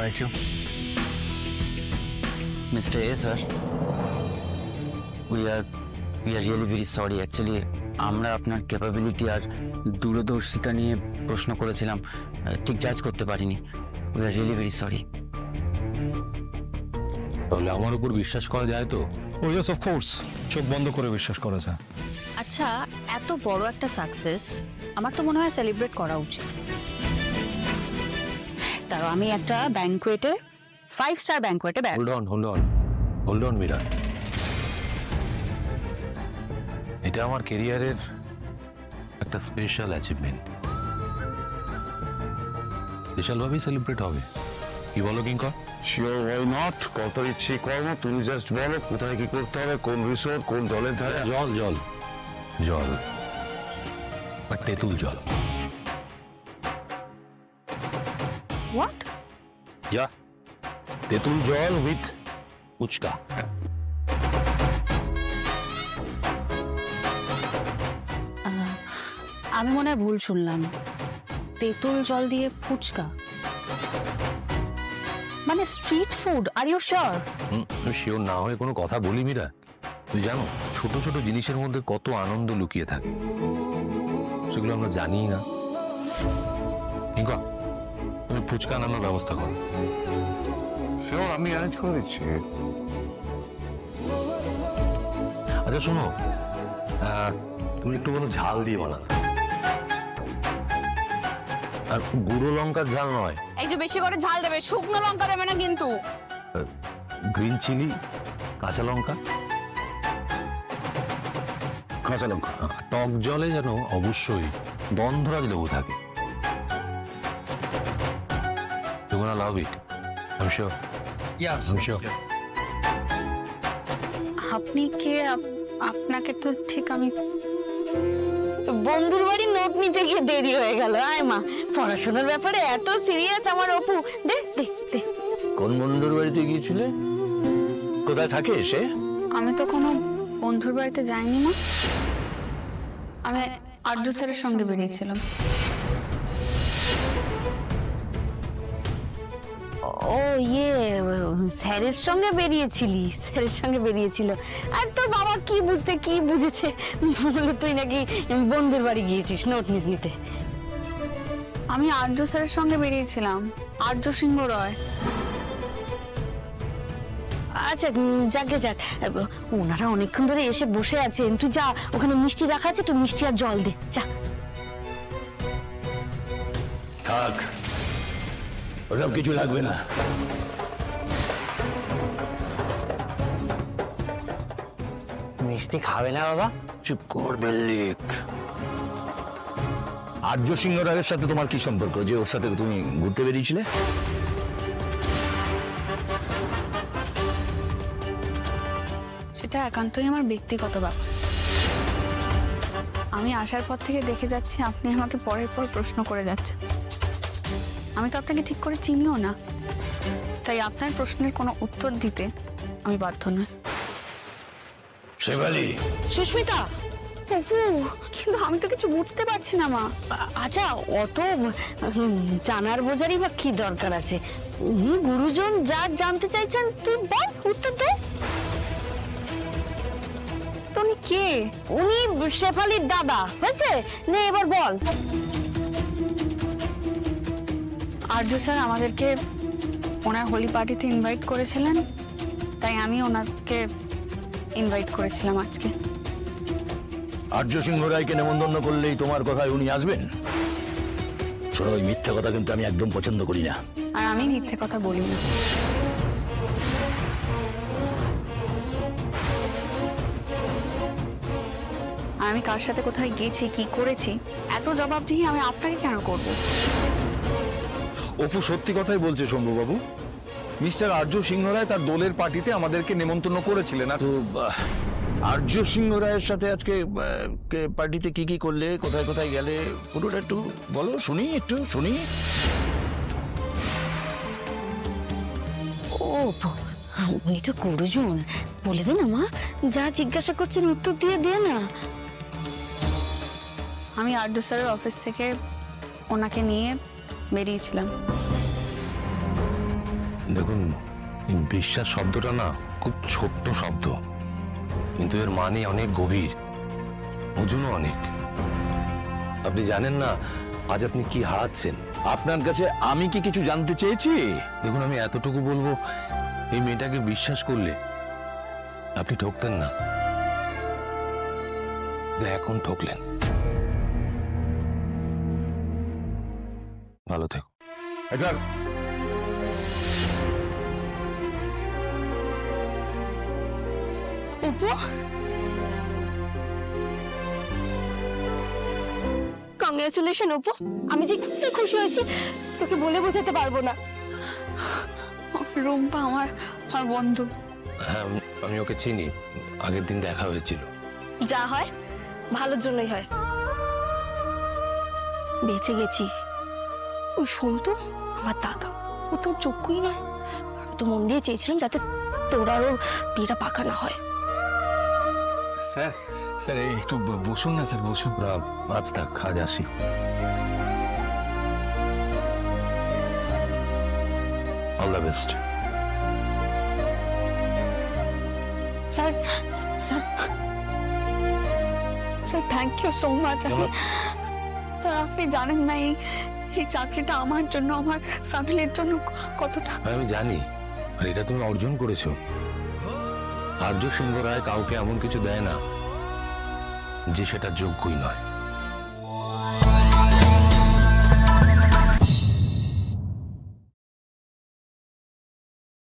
Thank you. Mr. A, sir, we are really very sorry. Actually, আমরা আপনার capability আর দূরদর্শিতা নিয়ে প্রশ্ন করেছিলাম, ঠিক জাজ করতে পারিনি। We are really very sorry. তাহলে আমার উপর বিশ্বাস করা যায় তো? Oh yes, of course. চোখ বন্ধ করে বিশ্বাস করা যায়। আচ্ছা, এত বড় একটা সাকসেস আমার তো মনে হয় সেলিব্রেট করা উচিত। তাও আমি একটা ব্যাংকুয়েটে 5 স্টার ব্যাংকুয়েটে হোল্ড অন মীরা। এটা আমার ক্যারিয়ারের একটা স্পেশাল অ্যাচিভমেন্ট, স্পেশাল ভাবেই সেলিব্রেট হবে। কি বলো কিঙ্কর? Sure, why not? কত ইচ্ছে করো, তুমি জাস্ট বলো কোথায় কি করতে হবে, কোন রিসোর্ট, কোন জলের ধারে। জল বা তেঁতুল জল। হোয়াট? ইয়া, তেঁতুল জল উইথ ফুচকা। আমি মনে হয় ভুল শুনলাম। তেঁতুল জল দিয়ে ফুচকা মানে street food? Are you sure? Sure না হয়ে কোনো কথা বলি মীরা? তুই জানো ছোট ছোট জিনিসের মধ্যে কত আনন্দ লুকিয়ে থাকে, সেগুলো আমরা জানি না। কিঙ্কর, তুমি ফুচকা আনানোর ব্যবস্থা করো। শিওর, আমি অ্যারেঞ্জ করে দিচ্ছি। আচ্ছা শোনো, তুমি একটু বলো ঝাল দিয়ে বানাও, আর গুঁড়ো লঙ্কার ঝাল নয়। একটু বেশি করে ঝাল দেবে, শুকনো লঙ্কা দেবে না কিন্তু। গ্রিন চিলি, কাঁচা লঙ্কা, টক জলে যেন অবশ্যই গন্ধরাজ লেবু থাকে। তোমরা লাভ ইট, আমি শিওর। আপনি কে? আপনাকে তো ঠিক আমি বন্ধুর বাড়ি নোট নিতে গিয়ে দেরি হয়ে গেল। আয় মা, পড়াশোনার ব্যাপারে এত সিরিয়াস আমার অপু। দে দে দে। কোন বন্ধুর বাড়িতে গিয়েছিলে? কোথায় থাকে সে? আমি তো কোনো বন্ধুর বাড়িতে যাইনি না, আমি আর্য স্যারের সঙ্গে বেরিয়েছিলাম। ও ইয়ে, স্যারের সঙ্গে বেরিয়েছিলি? স্যারের সঙ্গে বেরিয়েছিল। আর তোর বাবা কি বুঝেছে, বললো তুই নাকি বন্ধুর বাড়ি গিয়েছিস নোট নিতে। আমি আর্য স্যারের সঙ্গে বেরিয়েছিলাম, আর্য সিংহ রয়। আচ্ছা যাকে যাক, ওনারা অনেকক্ষণ ধরে এসে বসে আছেন, তুই যা, ওখানে মিষ্টি রাখা আছে, তুই মিষ্টি আর জল দে, যা। থাক, ওসব কিছু লাগবে না। মিষ্টি খাবে না বাবা? চুপ কর বেল্লিক। আর্য সিংহ রায়ের সাথে তোমার কি সম্পর্ক যে ওর সাথে তুমি ঘুরতে বেরিয়েছিলে? সেটা একান্তই আমার ব্যক্তিগত ব্যাপার। আমি আসার পর থেকে দেখে যাচ্ছি আপনি আমাকে পরের পর প্রশ্ন করে যাচ্ছেন। আমি তো আপনাকে ঠিক করে চিনিও না, তাই আপনার প্রশ্নের কোনো উত্তর দিতে আমি বাধ্য নই। শেফালি, সুস্মিতা, অপু, কিন্তু আমি তো কিছু বুঝতে পারছি না মা। আচ্ছা, অত জানার বোঝারই বা কি দরকার আছে? উনি গুরুজন যা জানতে চাইছেন তুই বল, উত্তর দে। উনি কে? উনি শেফালির দাদা, হয়েছে? নে এবার বল। আর্য স্যার আমাদেরকে ওনার হোলি পার্টিতে ইনভাইট করেছিলেন, তাই আমি ওনাকে ইনভাইট করেছিলাম আজকে। আর্য সিংহ রায়কে নেমন্তন্ন করলেই তোমার কথায় উনি আসবেন? শোনো, ওই মিথ্যা কথা কিন্তু আমি একদম পছন্দ করি না। আর আমি মিথ্যে কথা বলি না। আর আমি কার সাথে কোথায় গেছি, কি করেছি, এত জবাবদিহি আমি আপনাকে কেন করব? অপু সত্যি কথাই বলছে শম্ভুবাবু। মিস্টার আর্য সিংহ রায় তার দলের পার্টিতে আমাদেরকে নেমন্তন্ন করেছিলেন। তো আর্য সিংহ রায়ের সাথে আজকে পার্টিতে কি কি করলে, কোথায় কোথায় গেলে, পুরোটা একটু বলো, শুনি, একটু শুনি। ও উনি তো গুরুজন, বলে দে না মা, যা জিজ্ঞাসা করছেন উত্তর দিয়ে না। আমি আর্য স্যারের অফিস থেকে ওনাকে নিয়ে বেরিয়েছিলাম। দেখুন, এই বিশ্বাস শব্দটা না খুব ছোট্ট শব্দ, কিন্তু এর মানে অনেক গভীর, ওজনও অনেক। আপনি জানেন না আজ আপনি কি হারাচ্ছেন। আপনার কাছে আমি কি কিছু জানতে চেয়েছি? দেখুন, আমি এতটুকু বলবো, এই মেয়েটাকে বিশ্বাস করলে আপনি ঠকতেন না, কিন্তু এখন ঠকলেন। ভালো থেকো। এটার অপু, কংগ্রেচুলেশন অপু, আমি যে কি খুশি হয়েছি তোকে বলে বোঝাতে পারবো না। রুম্পা আমার আমার বন্ধু। হ্যাঁ, আমি ওকে চিনি, আগের দিন দেখা হয়েছিল। যা হয় ভালোর জন্যই হয়। বেঁচে গেছি। ওই সন্তু আমার দাদা, ও তোর যোগ্যই নয়। আমি তো মন দিয়ে চেয়েছিলাম যাতে তোর আর ওর বিয়েটা পাকা না হয়। স্যার, স্যার একটু বসুন না স্যার, বসুন। না, আজ থাক, আজ আসি। All the best. Sir, sir, sir thank you so much. Sir আপনি জানেন না এই চাকরিটা আমার জন্য, আমার ফ্যামিলির জন্য কতটা। আমি জানি, আর এটা তুমি অর্জন করেছো। আর্য সিংহ রায় কাউকে এমন কিছু দেয় না যে সেটা যোগ্যই নয়।